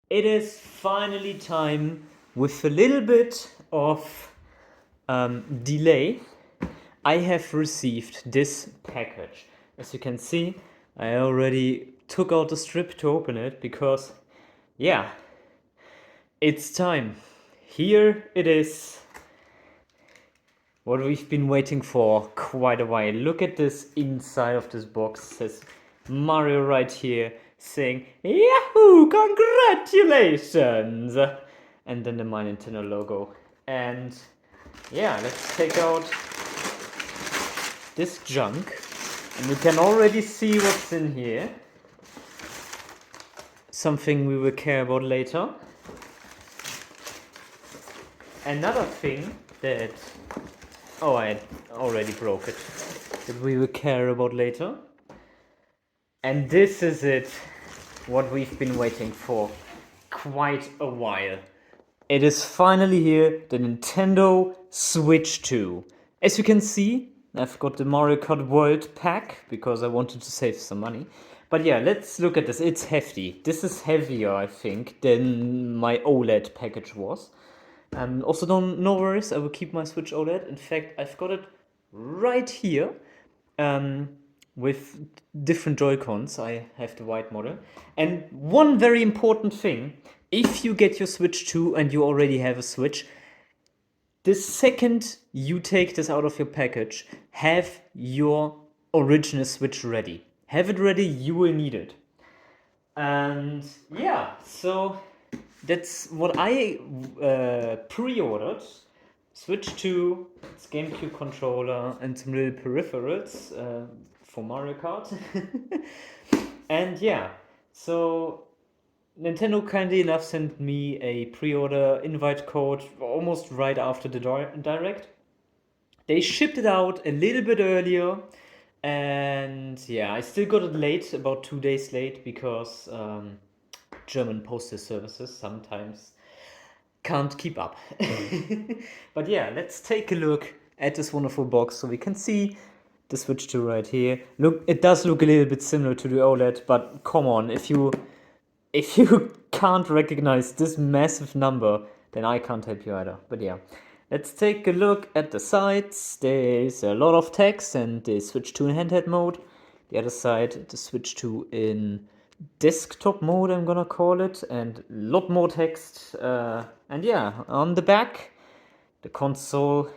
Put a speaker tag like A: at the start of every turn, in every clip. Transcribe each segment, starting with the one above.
A: It is finally time, with a little bit of delay. I have received this package. As you can see, I already took out the strip to open it because, yeah, it's time. Here it is. What we've been waiting for quite a while. Look at this inside of this box. It says Mario right here saying Yahoo! Congratulations! And then the My Nintendo logo. And yeah, let's take out this junk. And you can already see what's in here. Something we will care about later. Another thing that I already broke it. That we will care about later. And this is it, what we've been waiting for quite a while. It is finally here, the Nintendo Switch 2. As you can see, I've got the Mario Kart World pack because I wanted to save some money. But yeah, let's look at this. It's hefty. This is heavier, I think, than my OLED package was. Also, no worries, I will keep my Switch OLED. In fact, I've got it right here with different Joy-Cons. I have the white model. And one very important thing, if you get your Switch 2 and you already have a Switch, the second you take this out of your package, have your original Switch ready. Have it ready, you will need it. And yeah, so that's what I pre-ordered. Switch 2, its GameCube controller, and some little peripherals for Mario Kart. And yeah, so Nintendo kindly enough sent me a pre-order invite code almost right after the direct. They shipped it out a little bit earlier, and yeah, I still got it late, about 2 days late, because German postal services sometimes can't keep up. But yeah, let's take a look at this wonderful box so we can see the Switch 2 right here. Look, it does look a little bit similar to the OLED, but come on, if you can't recognize this massive number, then I can't help you either. But yeah, let's take a look at the sides. There's a lot of text, and the Switch 2 in handheld mode. The other side, the Switch 2 in desktop mode, I'm gonna call it, and a lot more text. And yeah, on the back, the console,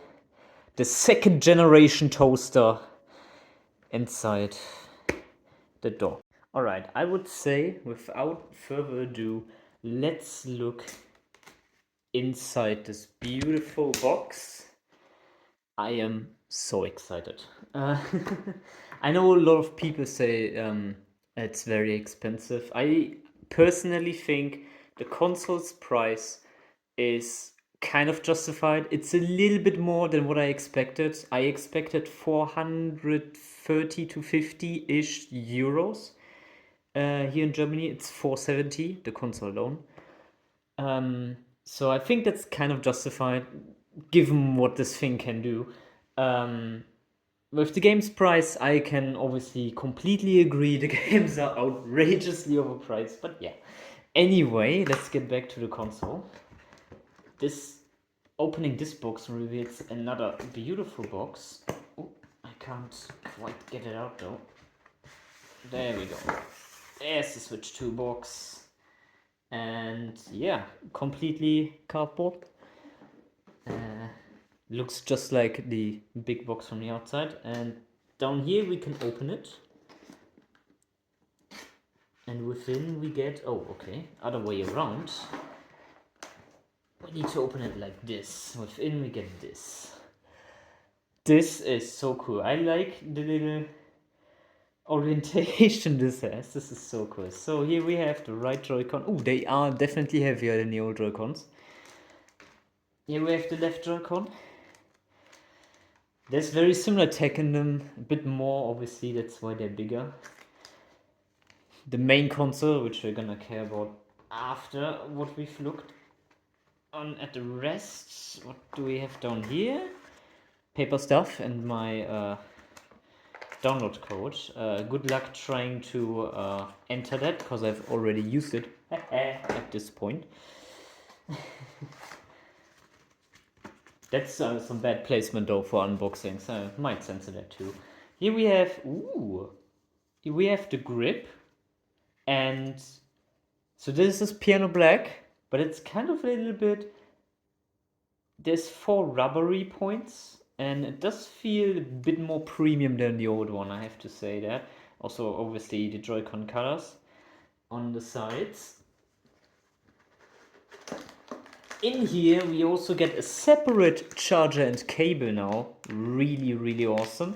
A: the second generation toaster inside the door. All right, I would say, without further ado, let's look inside this beautiful box. I am so excited. I know a lot of people say it's very expensive. I personally think the console's price is kind of justified. It's a little bit more than what I expected. I expected 430 to 50-ish euros. Here in Germany, it's 470, the console alone. So I think that's kind of justified, given what this thing can do. With the game's price, I can obviously completely agree. The games are outrageously overpriced, but yeah. Anyway, let's get back to the console. Opening this box reveals another beautiful box. Oh, I can't quite get it out though. There we go. There's the Switch 2 box. And yeah, completely cardboard. Looks just like the big box from the outside. And down here we can open it. And within we get, other way around. We need to open it like this. Within we get this. This is so cool. I like the little orientation this has. This is so cool. So here we have the right Joy-Con. Oh, they are definitely heavier than the old Joy-Cons. Here we have the left Joy-Con. There's very similar tech in them, a bit more obviously, that's why they're bigger. The main console, which we're gonna care about after what we've looked on at the rest. What do we have down here? Paper stuff and my download code. Good luck trying to enter that, because I've already used it at this point. That's some bad placement though for unboxing, so I might censor that too. Here we have, here we have the grip, and so this is piano black, but it's kind of a little bit, there's 4 rubbery points, and it does feel a bit more premium than the old one, I have to say that. Also, obviously, the Joy-Con colors on the sides. In here, we also get a separate charger and cable now. Really, really awesome.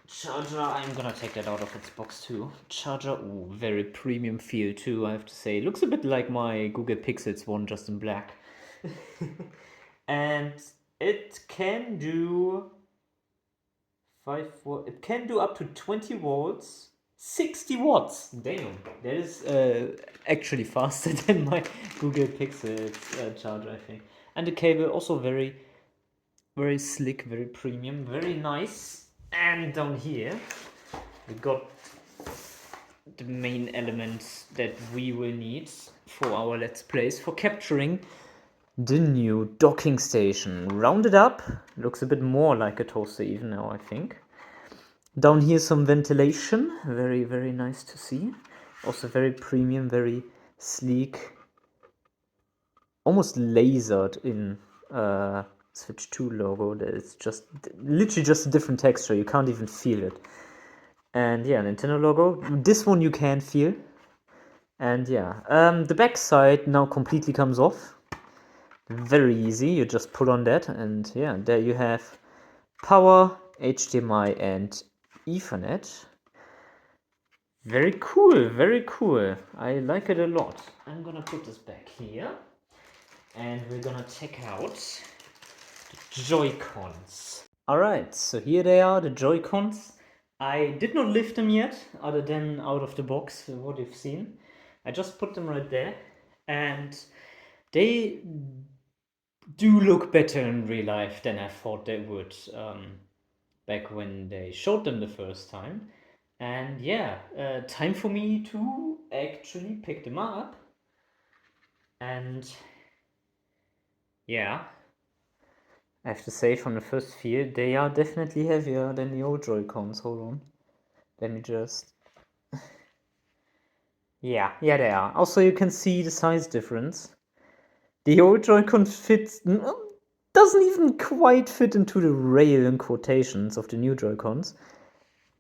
A: Charger, I'm gonna take that out of its box too. Charger, ooh, very premium feel too, I have to say. Looks a bit like my Google Pixels one, just in black. And it can do it can do up to 20 volts, 60 watts. Damn, that is actually faster than my Google Pixels charger, I think. And the cable also very, very slick, very premium, very nice. And down here, we got the main elements that we will need for our Let's Plays for capturing the new docking station. Rounded up, looks a bit more like a toaster even now, I think. Down here some ventilation, very, very nice to see. Also very premium, very sleek. Almost lasered in Switch 2 logo. It's just literally just a different texture, you can't even feel it. And yeah, Nintendo logo. This one you can feel. And yeah, the back side now completely comes off. Very easy, you just pull on that, and yeah, there you have power, HDMI, and Ethernet. Very cool, very cool. I like it a lot. I'm gonna put this back here, and we're gonna check out the Joy-Cons. Alright, so here they are, the Joy-Cons. I did not lift them yet, other than out of the box, what you've seen. I just put them right there, and they do look better in real life than I thought they would back when they showed them the first time. And yeah, time for me to actually pick them up. And yeah, I have to say from the first feel, they are definitely heavier than the old Joy-Cons. Hold on. Let me just... Yeah, they are. Also, you can see the size difference. The old Joy-Con fits... doesn't even quite fit into the rail in quotations of the new Joy-Cons.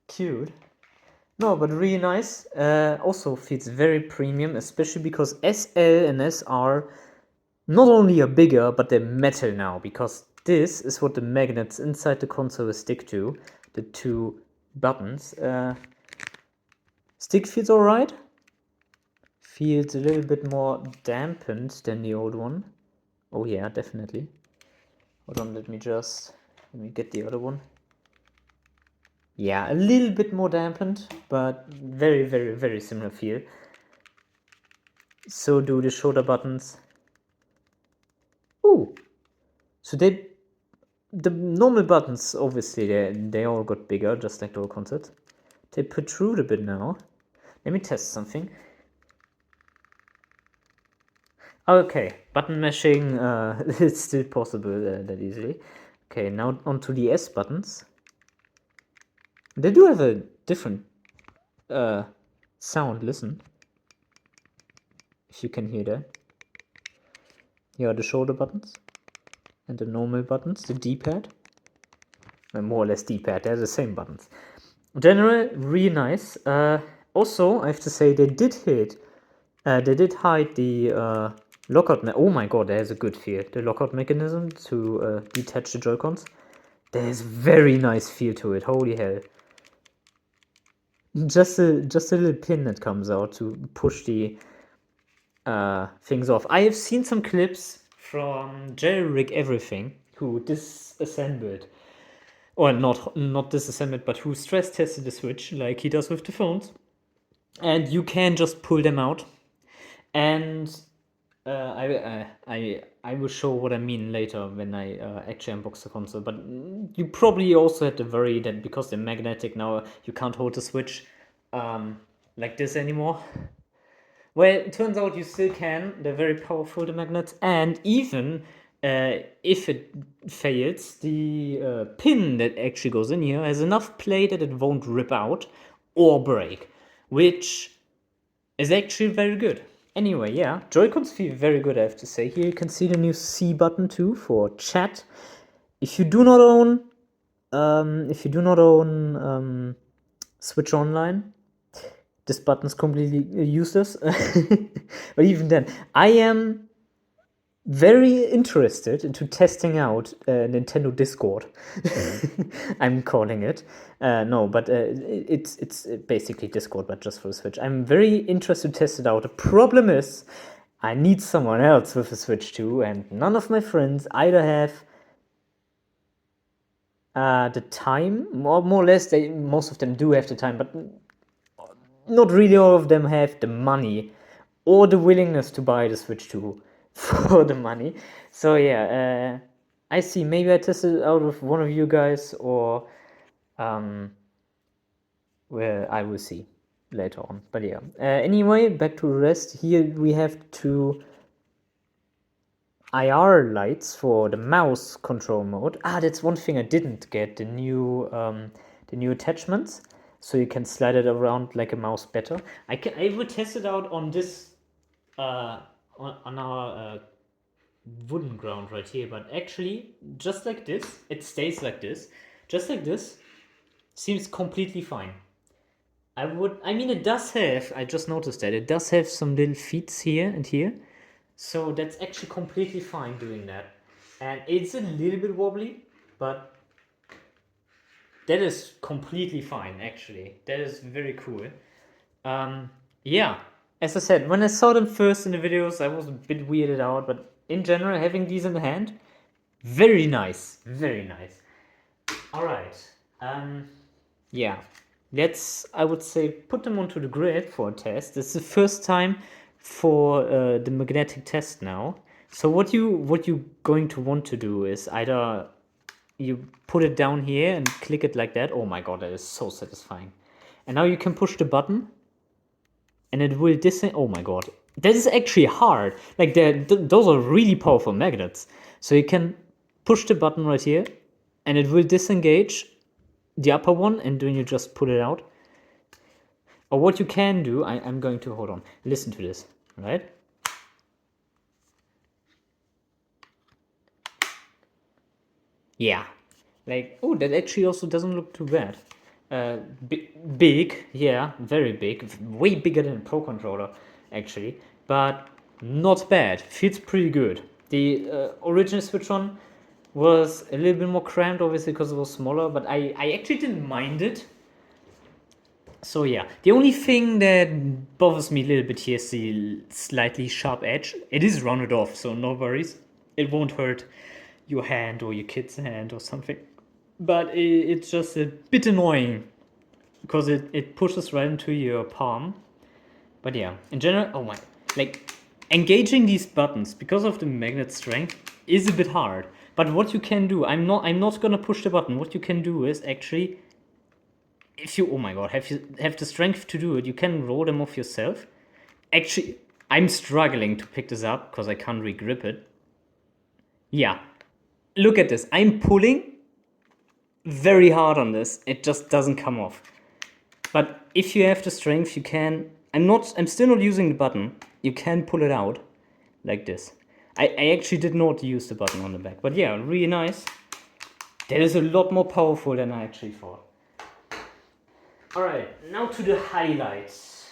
A: Cute. No, but really nice. Also feels very premium, especially because SL and SR not only are bigger, but they're metal now, because this is what the magnets inside the console stick to, the 2 buttons. Stick feels alright. Feels a little bit more dampened than the old one. Oh yeah, definitely. Hold on, let me get the other one. Yeah, a little bit more dampened, but very, very, very similar feel. So do the shoulder buttons. Ooh, so the normal buttons, obviously, they all got bigger, just like the old concept. They protrude a bit now. Let me test something. Okay, button mashing is still possible that easily. Okay, now onto the S buttons. They do have a different sound, listen. If you can hear that. Here are the shoulder buttons. And the normal buttons, the D-pad. More or less D-pad, they're the same buttons. General, really nice. Also, I have to say, they did hide the lockout. Oh my god, there's a good feel. The lockout mechanism to detach the Joy-Cons. There's very nice feel to it. Holy hell! Just a little pin that comes out to push the things off. I have seen some clips from Jerry Rig Everything, who disassembled, or not disassembled, but who stress tested the Switch like he does with the phones. And you can just pull them out. And I will show what I mean later when I actually unbox the console. But you probably also had to worry that because they're magnetic now, you can't hold the Switch like this anymore. Well, it turns out you still can. They're very powerful, the magnets. And even if it fails, the pin that actually goes in here has enough play that it won't rip out or break, which is actually very good. Anyway, yeah, Joy-Cons feel very good, I have to say. Here you can see the new C button too for chat. If you do not own, Switch Online, this button is completely useless. But even then, I am very interested into testing out Nintendo Discord. I'm calling it. No, but it's basically Discord, but just for the Switch. I'm very interested to test it out. The problem is, I need someone else with a Switch too, and none of my friends either have the time, more or less. Most of them do have the time, but not really all of them have the money or the willingness to buy the Switch 2 for the money. So yeah, I see. Maybe I test it out with one of you guys, or well, I will see later on. But yeah. Anyway, back to the rest. Here we have two IR lights for the mouse control mode. Ah, that's one thing I didn't get, the new attachments, so you can slide it around like a mouse better. I will test it out on this on our wooden ground right here, but actually just like this, it stays like this. Just like this seems completely fine. I mean, it does have, I just noticed that it does have some little feet here and here. So that's actually completely fine doing that. And it's a little bit wobbly, but that is completely fine actually. That is very cool. Yeah, as I said, when I saw them first in the videos, I was a bit weirded out, but in general, having these in the hand, very nice, very nice. All right, yeah, let's, I would say, put them onto the grid for a test. It's the first time for the magnetic test now. So what you going to want to do is either you put it down here and click it like that. Oh my god, that is so satisfying. And now you can push the button and it will oh my god, that is actually hard. Like those are really powerful magnets. So you can push the button right here and it will disengage the upper one, and then you just pull it out. Or what you can do, I'm going to, hold on, listen to this, right? Yeah, like, oh, that actually also doesn't look too bad. Big, yeah, very big, way bigger than a Pro Controller, actually, but not bad, feels pretty good. The original Switch on was a little bit more cramped, obviously, because it was smaller, but I actually didn't mind it. So yeah, the only thing that bothers me a little bit here is the slightly sharp edge. It is rounded off, so no worries. It won't hurt your hand or your kid's hand or something. But it's just a bit annoying because it pushes right into your palm. But yeah, in general, oh my, like engaging these buttons because of the magnet strength is a bit hard. But what you can do, I'm not gonna push the button. What you can do is actually, if you, oh my god, have the strength to do it, you can roll them off yourself. Actually, I'm struggling to pick this up because I can't re-grip it. Yeah, look at this. I'm pulling very hard on this. It just doesn't come off. But if you have the strength, you can. I'm still not using the button. You can pull it out like this. I actually did not use the button on the back, but yeah, really nice. That is a lot more powerful than I actually thought. All right, now to the highlights.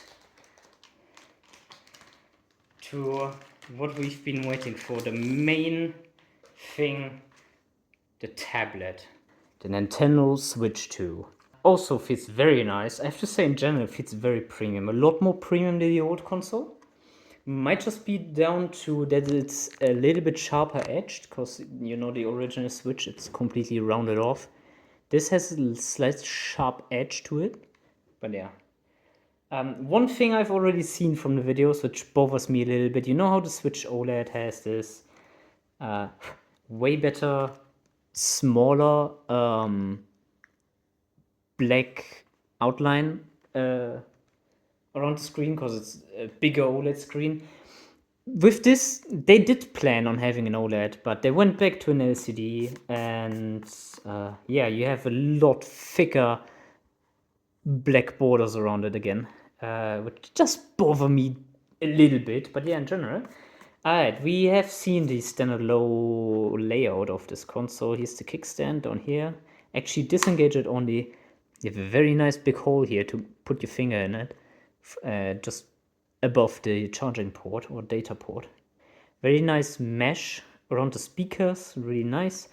A: To what we've been waiting for, the main thing, the tablet. The Nintendo Switch 2. Also feels very nice. I have to say, in general, it feels very premium. A lot more premium than the old console. Might just be down to that it's a little bit sharper edged, because you know the original Switch, it's completely rounded off. This has a slight sharp edge to it, but yeah. One thing I've already seen from the videos, which bothers me a little bit, you know how the Switch OLED has this way better, smaller black outline around the screen because it's a bigger OLED screen. With this, they did plan on having an OLED, but they went back to an LCD, and yeah, you have a lot thicker black borders around it again, which just bother me a little bit, but yeah, in general. Alright, we have seen the standard low layout of this console. Here's the kickstand down here. Actually, disengage it only. You have a very nice big hole here to put your finger in it, just above the charging port or data port. Very nice mesh around the speakers, really nice.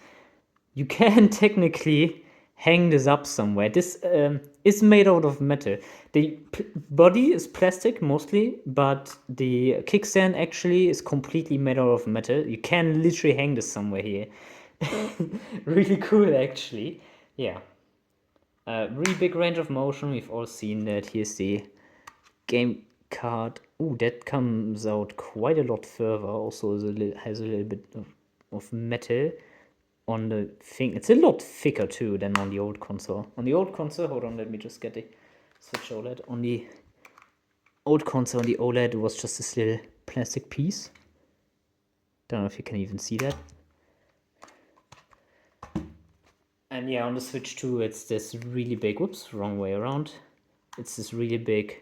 A: You can technically hang this up somewhere. This is made out of metal. The body is plastic mostly, but the kickstand actually is completely made out of metal. You can literally hang this somewhere here. Really cool, actually. Yeah. Really big range of motion. We've all seen that. Here's the game card. Ooh, that comes out quite a lot further. Also has a little bit of metal on the thing. It's a lot thicker too than on the old console. On the old console, hold on, let me just get the Switch OLED. On the old console, the OLED was just this little plastic piece. Don't know if you can even see that. And yeah, on the Switch 2, it's this really big, whoops, wrong way around. It's this really big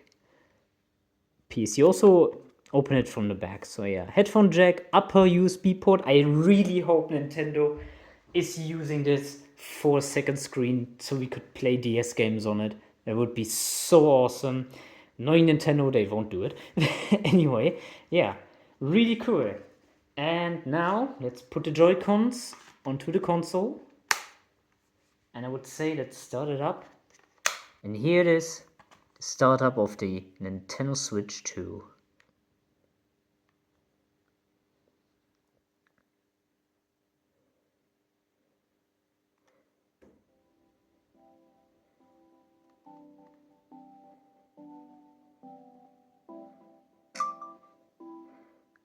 A: piece. You also open it from the back. So yeah, headphone jack, upper USB port. I really hope Nintendo is using this for a second screen so we could play DS games on it. That would be so awesome. Knowing Nintendo, they won't do it. Anyway, yeah, really cool. And now let's put the Joy-Cons onto the console. And I would say let's start it up. And here it is, the startup of the Nintendo Switch 2.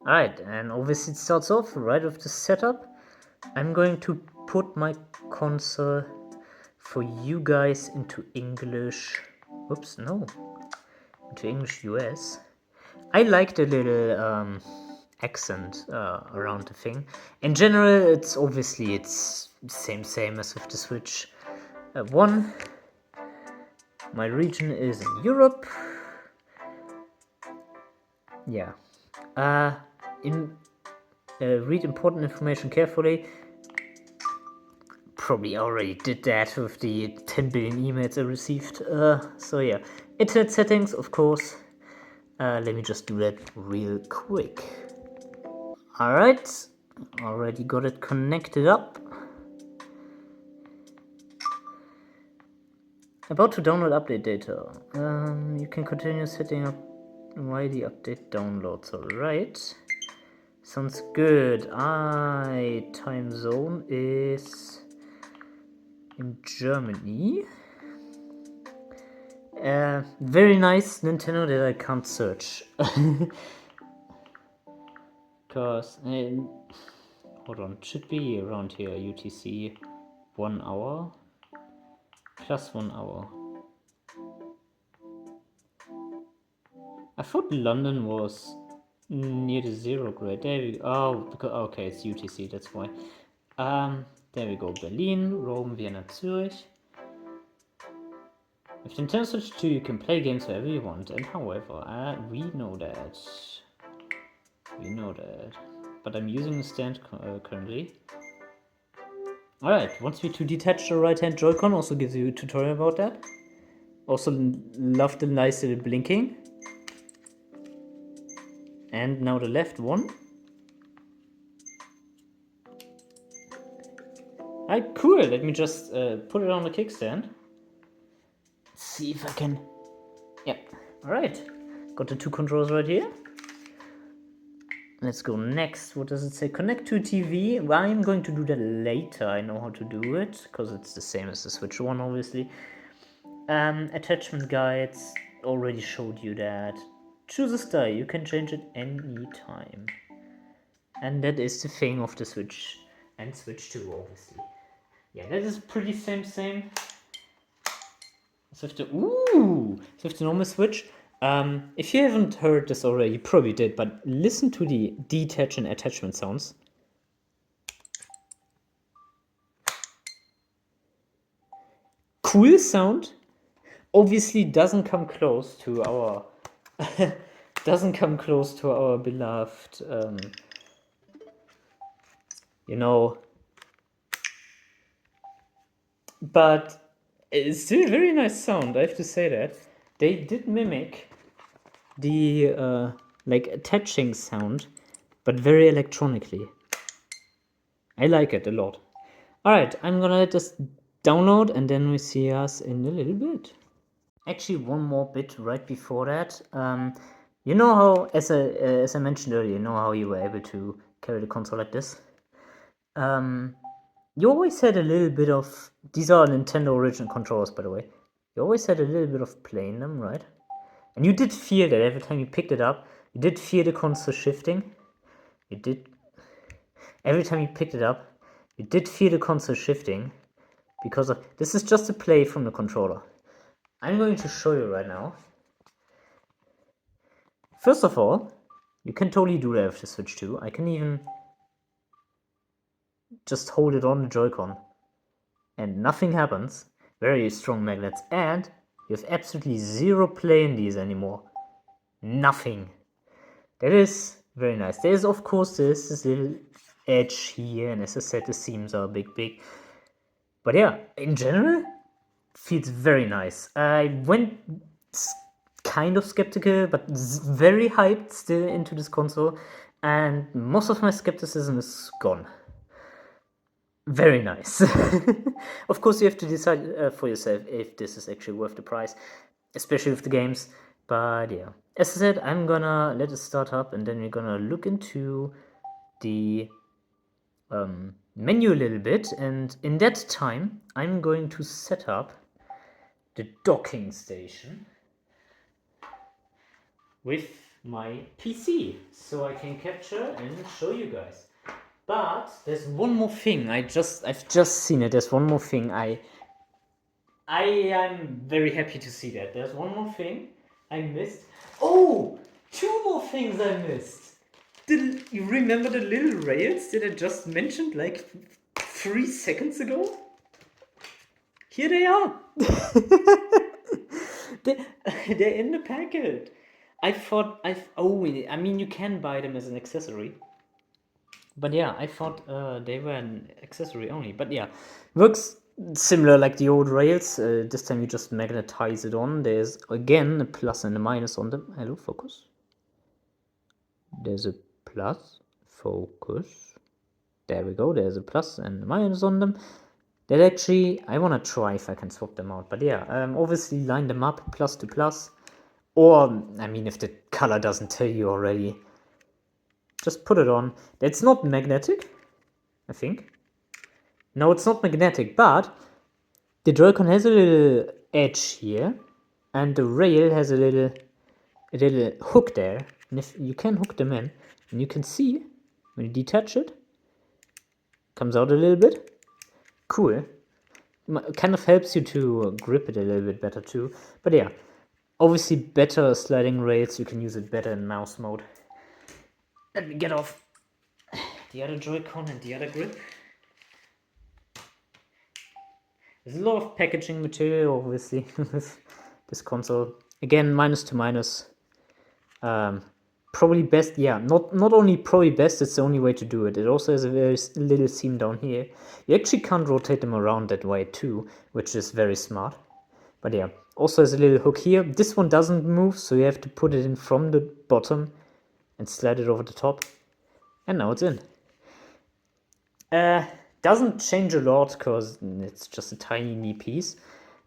A: Alright, and obviously it starts off right with the setup. I'm going to put my console for you guys into English. Oops, no. Into English US. I like the little accent around the thing. In general, it's obviously it's same as with the Switch 1. My region is in Europe. Yeah. Read important information carefully. Probably already did that with the 10 billion emails I received. So yeah, internet settings, of course. Let me just do that real quick. Alright, already got it connected up. About to download update data. You can continue setting up while the update downloads. Alright. Sounds good. Time zone is in Germany. Very nice Nintendo that I can't search. Because, hold on, it should be around here, UTC 1 hour plus 1 hour. I thought London was near the 0 grade. There we go. Oh, because, okay, it's UTC, that's why. There we go. Berlin, Rome, Vienna, Zurich. With Nintendo Switch 2, you can play games wherever you want, and however, we know that. We know that. But I'm using a stand currently. Alright, wants me to detach the right hand Joy-Con, also gives you a tutorial about that. Also love the nice little blinking. And now the left one. Alright, cool. Let me just put it on the kickstand. Let's see if I can. Yeah. Alright. Got the two controls right here. Let's go next. What does it say? Connect to TV. Well, I'm going to do that later. I know how to do it because it's the same as the Switch 1, obviously. Attachment guides. Already showed you that. Choose a style. You can change it anytime. And that is the thing of the Switch and Switch 2, obviously. Yeah, that is pretty same. So with the normal Switch. If you haven't heard this already, you probably did, but listen to the detach and attachment sounds. Cool sound. Obviously doesn't come close to our beloved you know, but it's still a very nice sound, I have to say that. They did mimic the like attaching sound, but very electronically. I like it a lot. Alright, I'm gonna let this download and then we see us in a little bit. Actually, one more bit right before that. You know how, as I mentioned earlier, you know how you were able to carry the console like this? You always had a little bit of, these are Nintendo original controllers, by the way. You always had a little bit of play in them, right? And you did feel that every time you picked it up, you did feel the console shifting. You did, every time you picked it up, you did feel the console shifting because of, this is just a play from the controller. I'm going to show you right now. First of all, you can totally do that with the Switch 2. I can even just hold it on the Joy-Con and nothing happens. Very strong magnets, and you have absolutely zero play in these anymore. Nothing. That is very nice. There is, of course, this little edge here, and as I said, the seams are big. But yeah, in general, feels very nice. I went kind of skeptical, but very hyped still into this console, and most of my skepticism is gone. Very nice. Of course, you have to decide for yourself if this is actually worth the price, especially with the games. But yeah, as I said, I'm gonna let it start up and then we're gonna look into the menu a little bit. And in that time, I'm going to set up the docking station with my PC so I can capture and show you guys. But there's one more thing. I've just seen it. There's one more thing. I am very happy to see that. There's one more thing I missed. Oh, two more things I missed. You remember the little rails that I just mentioned like 3 seconds ago? Here they are. They're in the packet. I thought I mean you can buy them as an accessory. But yeah, I thought they were an accessory only. But yeah, works similar like the old rails. This time you just magnetize it on. There's again a plus and a minus on them. Hello, focus. There's a plus, focus. There we go. There's a plus and a minus on them. That actually, I want to try if I can swap them out. But yeah, obviously line them up plus to plus. Or, I mean, if the color doesn't tell you already, just put it on. It's not magnetic, I think. No, it's not magnetic, but the Joy-Con has a little edge here, and the rail has a little hook there. And if you can hook them in, and you can see when you detach it, comes out a little bit. Cool. Kind of helps you to grip it a little bit better too. But yeah, obviously better sliding rails. You can use it better in mouse mode. Let me get off the other Joy-Con and the other grip. There's a lot of packaging material, obviously, with this console. Again, minus to minus. Probably best, yeah, not only probably best, it's the only way to do it. It also has a very little seam down here. You actually can't rotate them around that way too, which is very smart. But yeah, also has a little hook here. This one doesn't move, so you have to put it in from the bottom and slide it over the top. And now it's in. Doesn't change a lot because it's just a tiny piece.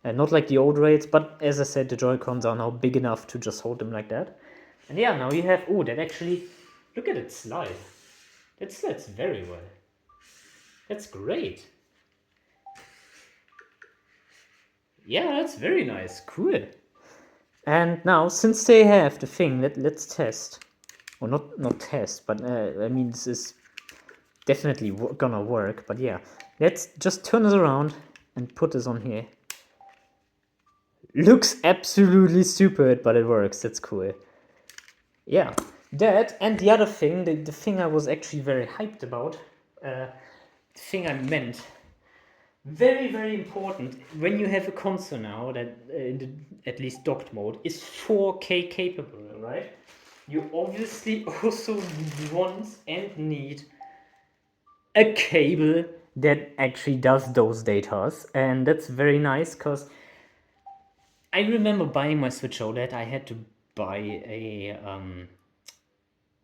A: Not like the old rails, but as I said, the Joy-Cons are now big enough to just hold them like that. And yeah, now you have, oh, that actually, look at it slide. That slides very well. That's great. Yeah, that's very nice, cool. And now, since they have the thing, let's test. Or not test, but I mean, this is definitely gonna work. But yeah, let's just turn this around and put this on here. Looks absolutely stupid, but it works. That's cool. Yeah, that and the other thing, the thing I was actually very hyped about, the thing I meant, very, very important when you have a console now that in the at least docked mode is 4K capable, right? You obviously also want and need a cable that actually does those datas, and that's very nice because I remember buying my Switch OLED. I had to buy an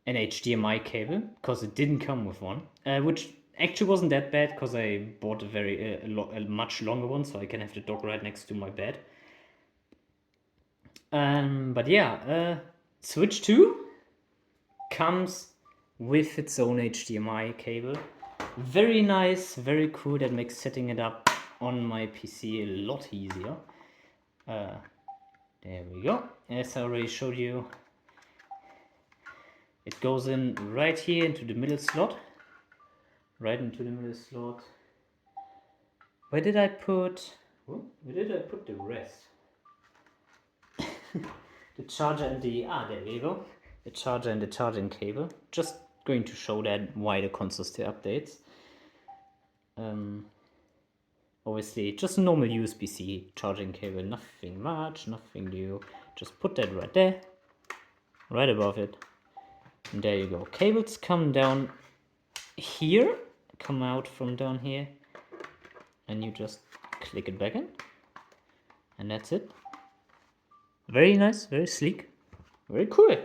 A: HDMI cable because it didn't come with one, which actually wasn't that bad because I bought a a much longer one, so I can have the dock right next to my bed. But yeah, Switch 2 comes with its own HDMI cable. Very nice, very cool. That makes setting it up on my PC a lot easier. There we go. As I already showed you, it goes in right here into the middle slot. Right into the middle slot. Where did I put... Where did I put the rest? The charger and the... Ah, there we go. The charger and the charging cable. Just going to show that why the console still updates. Obviously, just a normal USB-C charging cable. Nothing much, nothing new. Just put that right there. Right above it. And there you go. Cables come down here. Come out from down here. And you just click it back in. And that's it. Very nice, very sleek, very cool.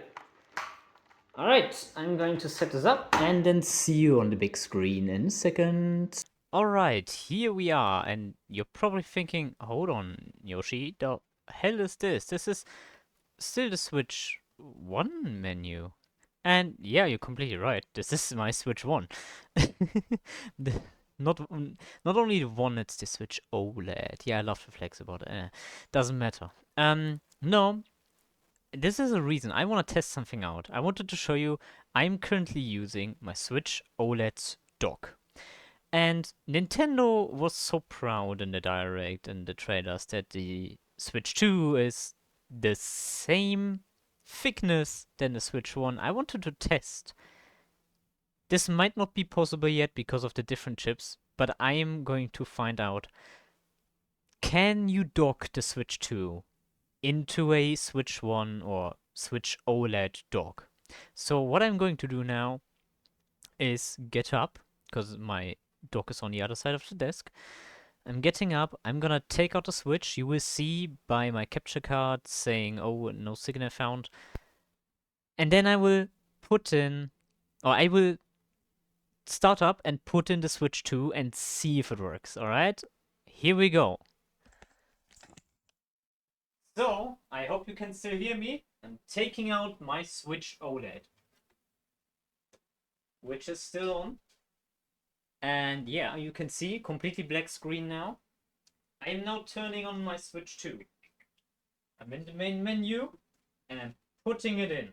A: Alright, I'm going to set this up and then see you on the big screen in a second. Alright, here we are, and you're probably thinking, hold on, Yoshi, the hell is this? This is still the Switch 1 menu. And yeah, you're completely right, this is my Switch 1. The, not, not only the one, it's the Switch OLED. Yeah, I love the flex about it. Doesn't matter. No, this is a reason. I want to test something out. I wanted to show you I'm currently using my Switch OLED dock. And Nintendo was so proud in the Direct and the trailers that the Switch 2 is the same thickness than the Switch 1. I wanted to test. This might not be possible yet because of the different chips, but I am going to find out. Can you dock the Switch 2 into a Switch 1 or Switch OLED dock? So what I'm going to do now is get up, because my dock is on the other side of the desk. I'm getting up, I'm gonna take out the Switch. You will see by my capture card saying, oh, no signal found. And then I will put in, or I will start up and put in the Switch 2 and see if it works, alright? Here we go. So, I hope you can still hear me. I'm taking out my Switch OLED, which is still on. And yeah, you can see completely black screen now. I am now turning on my Switch 2. I'm in the main menu and I'm putting it in.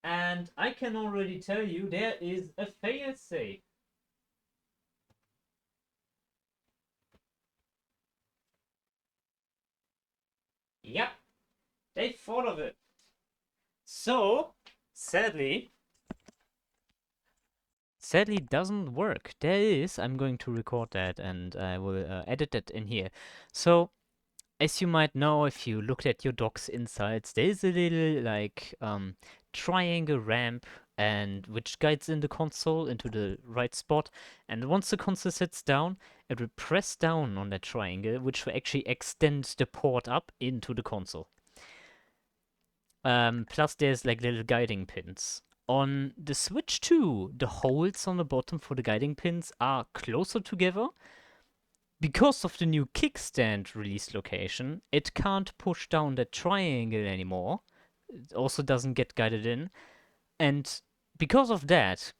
A: And I can already tell you there is a failsafe. Yep, they thought of it. So, sadly, it doesn't work. There is, I'm going to record that and I will edit that in here. So, as you might know, if you looked at your dock's insides, there's a little like triangle ramp and which guides in the console into the right spot. And once the console sits down, it will press down on that triangle, which will actually extend the port up into the console. Plus there's like little guiding pins. On the Switch 2, the holes on the bottom for the guiding pins are closer together. Because of the new kickstand release location, it can't push down that triangle anymore. It also doesn't get guided in. And because of that,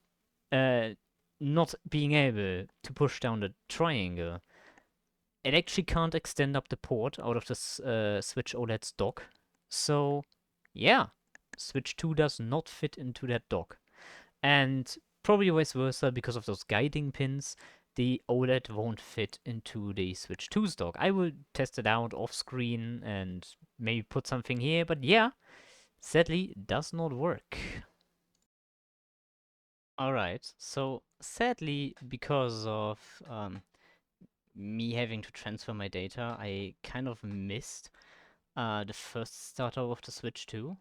A: not being able to push down the triangle, it actually can't extend up the port out of the Switch OLED's dock. So, yeah, Switch 2 does not fit into that dock. And probably vice versa, because of those guiding pins, the OLED won't fit into the Switch 2 dock. I will test it out off screen and maybe put something here, but yeah, sadly, does not work. Alright, so sadly, because of me having to transfer my data, I kind of missed the first startup of the Switch 2.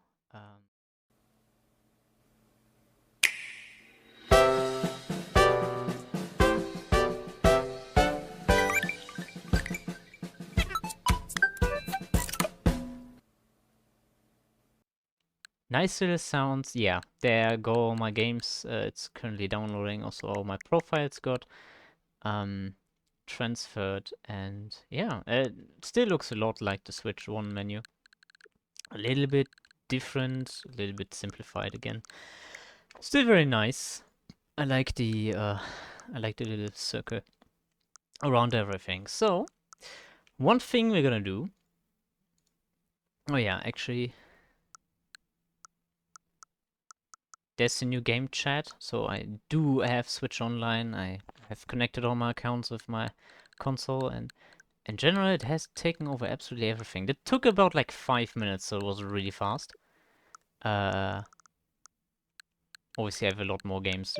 A: Nice little sounds. Yeah, there go all my games. It's currently downloading. Also, all my profiles got transferred, and yeah, it still looks a lot like the Switch 1 menu. A little bit different, a little bit simplified again. Still very nice. I like the little circle around everything. So, one thing we're gonna do. Oh yeah, actually, there's a new game chat, so I do have Switch Online. I have connected all my accounts with my console, and in general, it has taken over absolutely everything. It took about like 5 minutes, so it was really fast. Obviously, I have a lot more games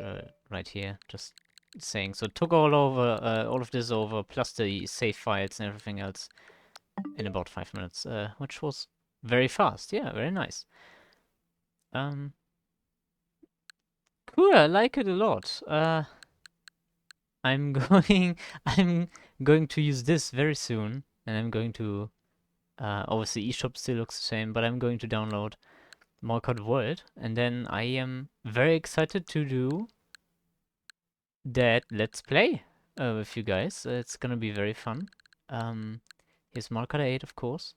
A: right here, just saying. So it took all of this over, plus the save files and everything else, in about 5 minutes, which was very fast. Yeah, very nice. Cool, I like it a lot. I'm going I'm going to use this very soon, and I'm going to obviously eShop still looks the same, but I'm going to download Mario Kart World, and then I am very excited to do that Let's Play with you guys. It's gonna be very fun. Here's Mario Kart 8, of course.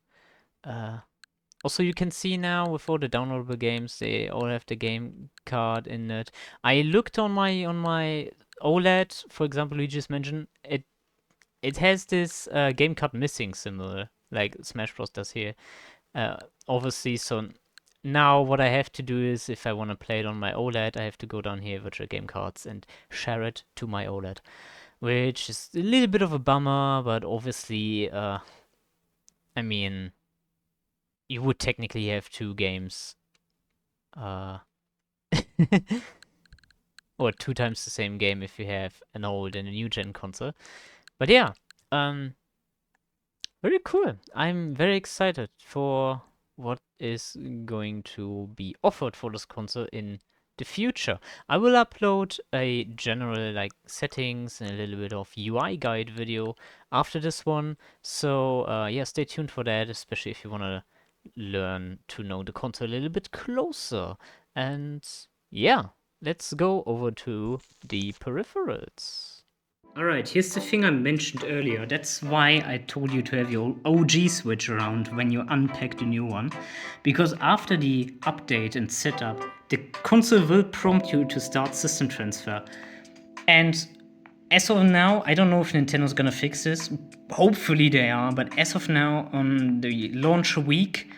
A: Also, you can see now with all the downloadable games, they all have the game card in it. I looked on my OLED, for example, we just mentioned it. It has this game card missing symbol, like Smash Bros. Does here. Obviously, so now what I have to do is, if I want to play it on my OLED, I have to go down here, virtual game cards, and share it to my OLED, which is a little bit of a bummer, but obviously, I mean, you would technically have two games, or 2 times the same game if you have an old and a new gen console. But yeah, very cool. I'm very excited for what is going to be offered for this console in the future. I will upload a general like settings and a little bit of UI guide video after this one. So yeah, stay tuned for that, especially if you want to learn to know the console a little bit closer. And yeah, let's go over to the peripherals. Alright, here's the thing I mentioned earlier. That's why I told you to have your OG Switch around when you unpack the new one. Because after the update and setup, the console will prompt you to start system transfer. And as of now, I don't know if Nintendo's gonna fix this. Hopefully they are, but as of now, on the launch week,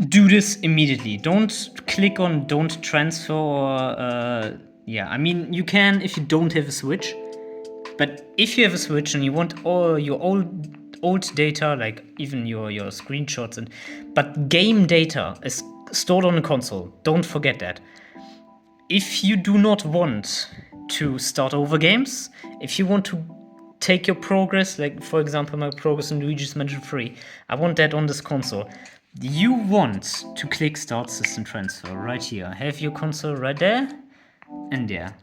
A: do this immediately. Don't click on don't transfer or yeah, I mean, you can if you don't have a Switch. But if you have a Switch and you want all your old data, like even your screenshots, but game data is stored on the console, don't forget that. If you do not want to start over games, if you want to take your progress, like for example my progress in Luigi's Mansion 3, I want that on this console. You want to click Start System Transfer right here. Have your console right there, and yeah.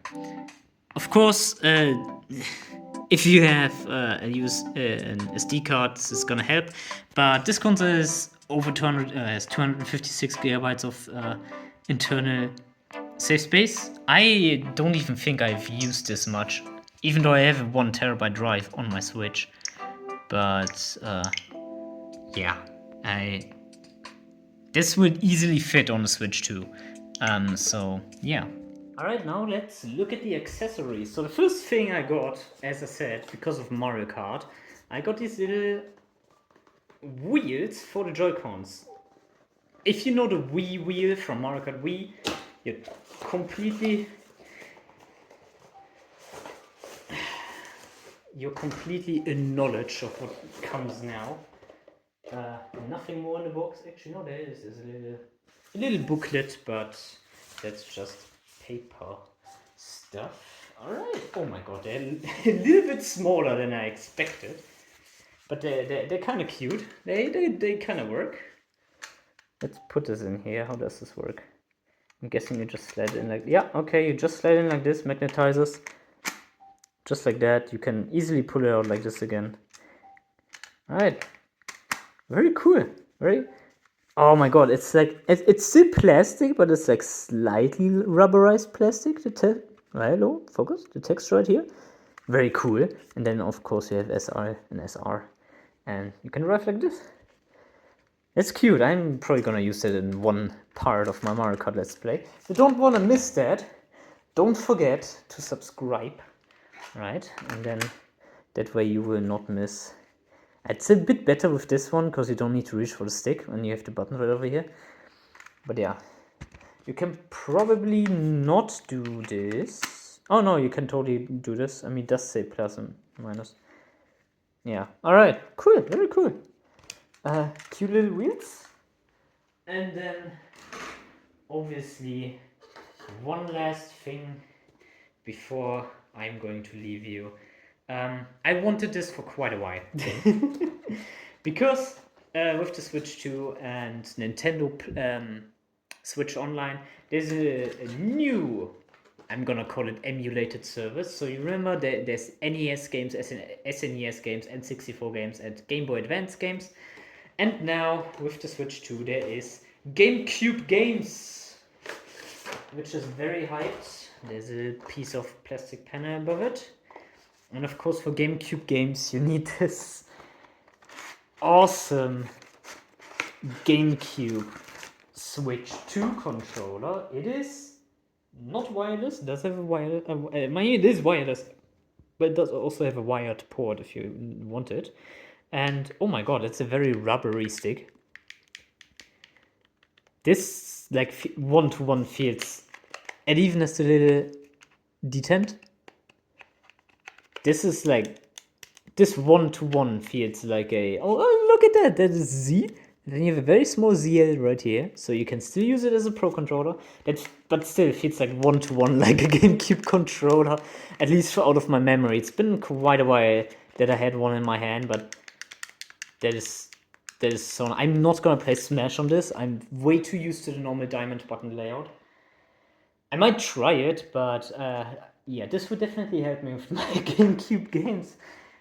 A: Of course, if you have an SD card, this is gonna help. But this console is over 200, has 256 gigabytes of internal save space. I don't even think I've used this much, even though I have a 1 terabyte drive on my Switch. But yeah, this would easily fit on the Switch too. So yeah. Alright, now let's look at the accessories. So the first thing I got, as I said, because of Mario Kart, I got these little wheels for the Joy-Cons. If you know the Wii wheel from Mario Kart Wii, you completely you're completely in knowledge of what comes now. Nothing more in the box. Actually, no, there is. There's a little booklet, but that's just paper stuff. All right. Oh my god, they're a little bit smaller than I expected, but they're kind of cute. They kind of work. Let's put this in here. How does this work? I'm guessing you just slide it in like, yeah, okay, you just slide in like this, magnetizes, just like that. You can easily pull it out like this again. All right, very cool, very, oh my god, it's like, it's still plastic, but it's like slightly rubberized plastic, right, hello, focus, the text right here, very cool. And then of course you have SR and SR, and you can drive like this. It's cute. I'm probably gonna use it in one part of my Mario Kart Let's Play. You don't want to miss that. Don't forget to subscribe, right? And then that way you will not miss. It's a bit better with this one because you don't need to reach for the stick and you have the button right over here. But yeah, you can probably not do this. Oh no, you can totally do this. I mean, it does say plus and minus. Yeah. All right. Cool. Very cool. Cute little wheels. And then obviously one last thing before I'm going to leave you. I wanted this for quite a while because with the Switch 2 and Nintendo Switch Online, there's a new, I'm gonna call it emulated service. So you remember there's NES games, SNES games, N64 games, and Game Boy Advance games. And now with the Switch 2 there is GameCube games, which is very hyped. There's a piece of plastic panel above it. And of course for GameCube games you need this awesome GameCube Switch 2 controller. It is not wireless, it does have a wireless, it is wireless, but it does also have a wired port if you want it. And oh my god, it's a very rubbery stick. This like one-to-one feels, and even has a little detent. This is like, this one-to-one feels like a, oh look at that, that is Z. And then you have a very small ZL right here, so you can still use it as a Pro controller. But still feels like one-to-one like a GameCube controller, at least out of my memory. It's been quite a while that I had one in my hand, but that is so. I'm not gonna play Smash on this. I'm way too used to the normal diamond button layout. I might try it, but yeah, this would definitely help me with my GameCube games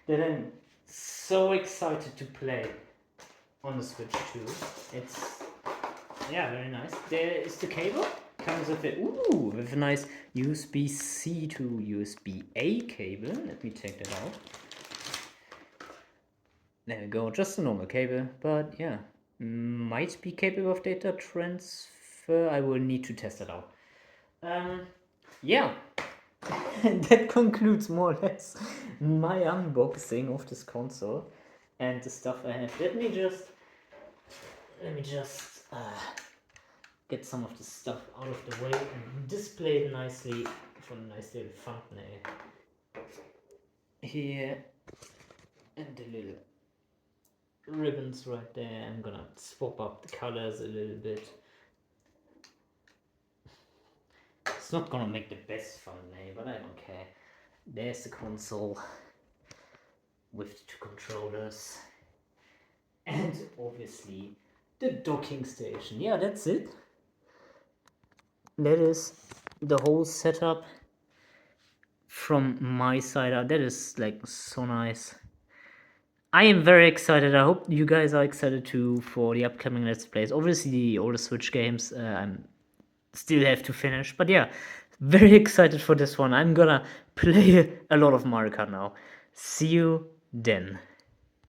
A: that I'm so excited to play on the Switch 2. It's, yeah, very nice. There is the cable. Comes with with a nice USB-C to USB-A cable. Let me take that out. There we go, just a normal cable, but yeah, might be capable of data transfer. I will need to test it out. Yeah, that concludes more or less my unboxing of this console and the stuff I have. Let me just get some of the stuff out of the way and display it nicely for a nice little thumbnail. Here, and the little ribbons right there. I'm gonna swap up the colors a little bit. It's not gonna make the best thumbnail, but I don't care. There's the console with the two controllers, and obviously the docking station. Yeah, that's it. That is the whole setup from my side out. That is like so nice. I am very excited. I hope you guys are excited too for the upcoming Let's Plays. Obviously, all the Switch games I'm still have to finish. But yeah, very excited for this one. I'm gonna play a lot of Mario Kart now. See you then.